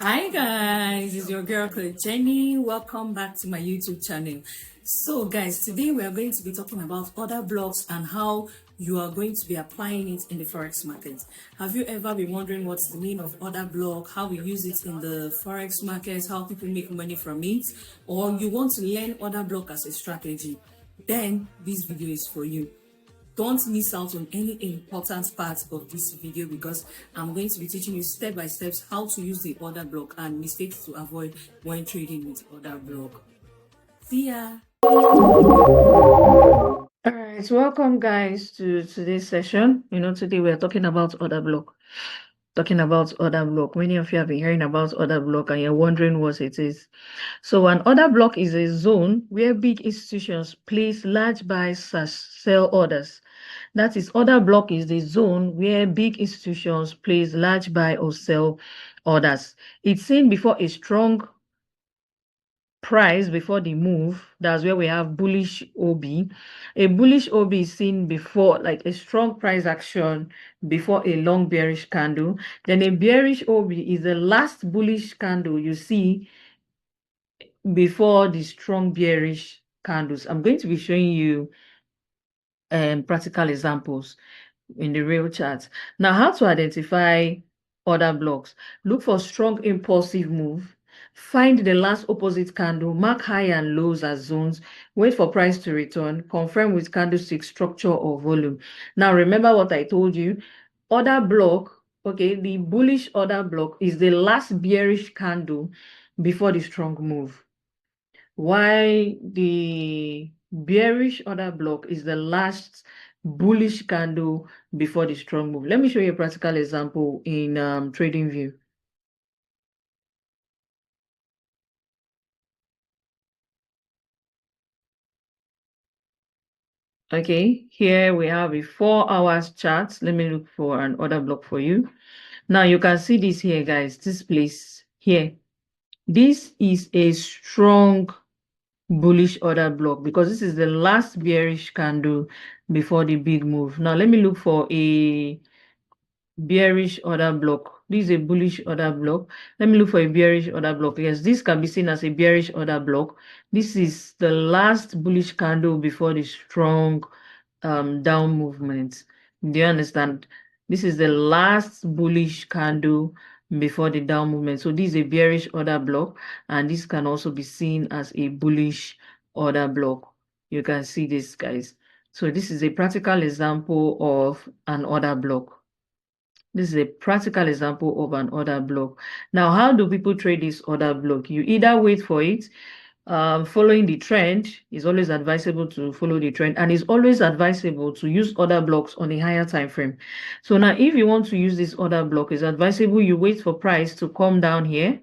Hi guys, it's your girl Coach Jenny. Welcome back to my YouTube channel. So guys, today we are going to be talking about order blocks and how you are going to be applying it in the forex market. Have you ever been wondering what's the meaning of order block, how we use it in the forex market, how people make money from it, or you want to learn order block as a strategy? Then this video is for you. Don't miss out on any important parts of this video because I'm going to be teaching you step by steps how to use the order block and mistakes to avoid when trading with order block. See ya. All right, welcome guys to today's session. Today we're talking about order block. Many of you have been hearing about order block and you're wondering what it is. So an order block is a zone where big institutions place large buy/sell orders. That is, order block is the zone where big institutions place large buy or sell orders. It's seen before a strong price before the move. That's where we have bullish OB. A bullish OB is seen before, like a strong price action before a long bearish candle. Then a bearish OB is the last bullish candle you see before the strong bearish candles. I'm going to be showing you practical examples in the real chart. Now, how to identify order blocks? Look for strong impulsive move. Find the last opposite candle, mark high and lows as zones, wait for price to return, confirm with candlestick structure or volume. Now, remember what I told you. Order block, okay, the bullish order block is the last bearish candle before the strong move. Why the bearish order block is the last bullish candle before the strong move. Let me show you a practical example in TradingView. Okay, here we have a 4 hours chart. Let me look for an order block for you. Now you can see this here, guys, this place here. This is a strong bullish order block because this is the last bearish candle before the big move. Now let me look for a bearish order block. This is a bullish order block. Let me look for a bearish order block. Yes, this can be seen as a bearish order block. This is the last bullish candle before the strong down movement. Do you understand? This is the last bullish candle before the down movement. So this is a bearish order block, and this can also be seen as a bullish order block. You can see this, guys. So this is a practical example of an order block. This is a practical example of an order block. Now, how do people trade this order block? You either wait for it. Following the trend is always advisable to follow the trend, and it's always advisable to use order blocks on a higher time frame. So now, if you want to use this order block, it's advisable you wait for price to come down here,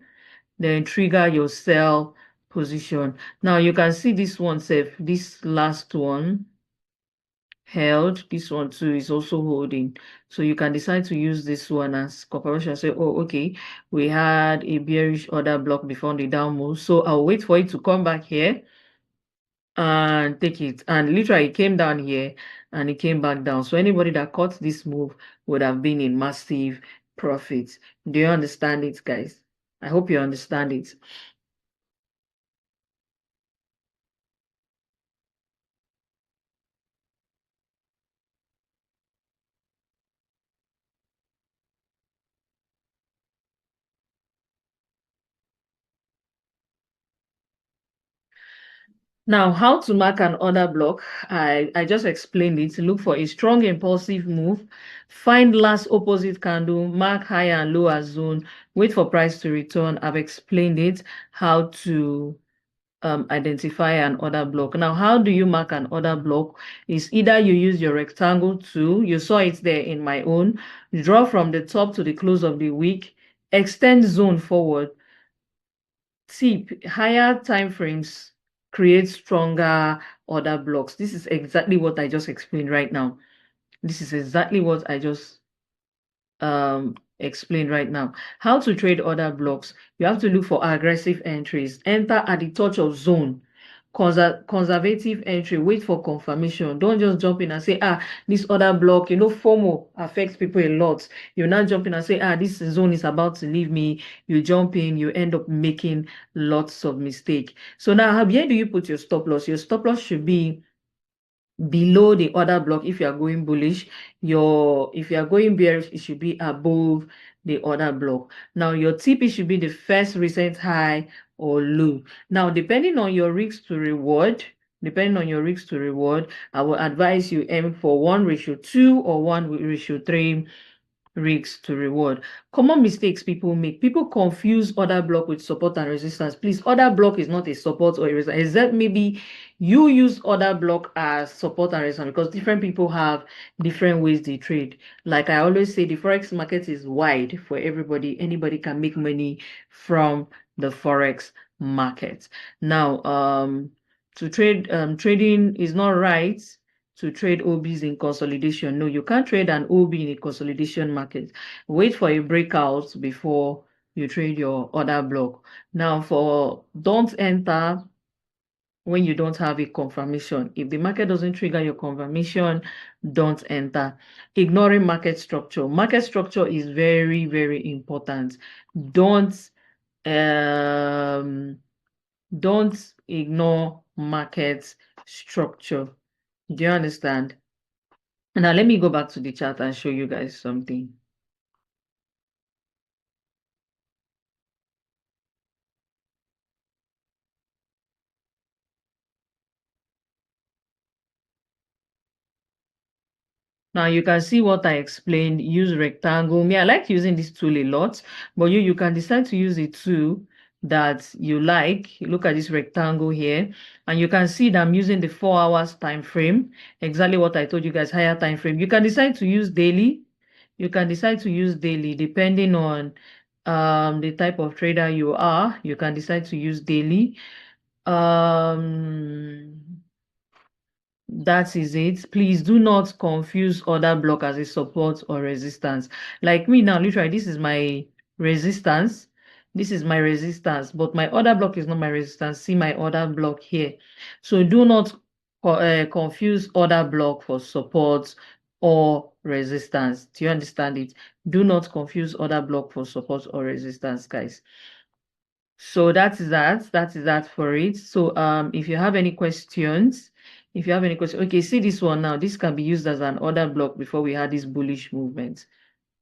then trigger your sell position. Now you can see this one, this last one held, this one too is also holding, so you can decide to use this one as confirmation. Say, oh, okay, we had a bearish order block before the down move, so I'll wait for it to come back here and take it. And literally it came down here and it came back down. So anybody that caught this move would have been in massive profit. Do you understand it, guys? I hope you understand it. Now, how to mark an order block? I just explained it. Look for a strong impulsive move. Find last opposite candle, mark high and low as zone, wait for price to return. I've explained it, how to identify an order block. Now, how do you mark an order block? Is either you use your rectangle tool, you saw it there in my own, draw from the top to the close of the wick, extend zone forward. Tip, higher time frames create stronger order blocks. This is exactly what I just explained right now. This is exactly what I just explained right now. How to trade order blocks? You have to look for aggressive entries. Enter at the touch of zone. conservative entry. Wait for confirmation. Don't just jump in and say, this other block, FOMO affects people a lot. You're not jumping and say, this zone is about to leave me. You jump in, you end up making lots of mistakes. So now, where do you put your stop loss? Your stop loss should be below the other block. If you are going bullish, if you are going bearish, it should be above the other block. Now your TP should be the first recent high or low. Now depending on your risk to reward, I will advise you aim for 1:2 or 1:3 risks to reward. Common mistakes people make. People confuse other block with support and resistance. Please, other block is not a support or a resistance, except maybe you use other block as support and resistance, because different people have different ways they trade. Like I always say, the forex market is wide for everybody. Anybody can make money from the forex market. Now, to trade, trading is not right to trade OBs in consolidation. No, you can't trade an OB in a consolidation market. Wait for a breakout before you trade your other block. Now, don't enter when you don't have a confirmation. If the market doesn't trigger your confirmation, don't enter. Ignoring market structure. Market structure is very, very important. Don't ignore market structure. Do you understand? Now let me go back to the chart and show you guys something. Now you can see what I explained. Use rectangle. Me, I like using this tool a lot, but you can decide to use a tool that you like. Look at this rectangle here, and you can see that I'm using the 4 hours time frame. Exactly what I told you guys, higher time frame. You can decide to use daily. Depending on the type of trader you are. You can decide to use daily. That is it. Please do not confuse other block as a support or resistance. Like me now, literally, this is my resistance. But my other block is not my resistance. See my other block here. So do not confuse other block for support or resistance. Do you understand it? Do not confuse other block for support or resistance, guys. So that is that for it. So if you have any questions, okay, see this one now. This can be used as an order block before we had this bullish movement.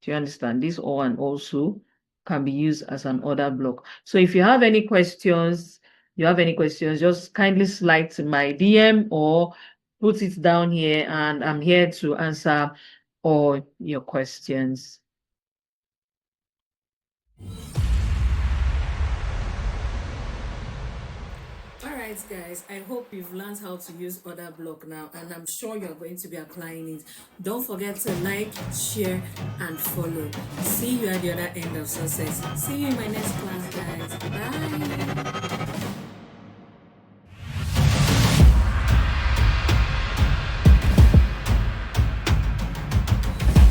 Do you understand? This one also can be used as an order block. So if you have any questions, just kindly slide to my DM or put it down here, and I'm here to answer all your questions. Alright guys, I hope you've learned how to use order block now, and I'm sure you're going to be applying it. Don't forget to like, share, and follow. See you at the other end of success. See you in my next class, guys. Bye.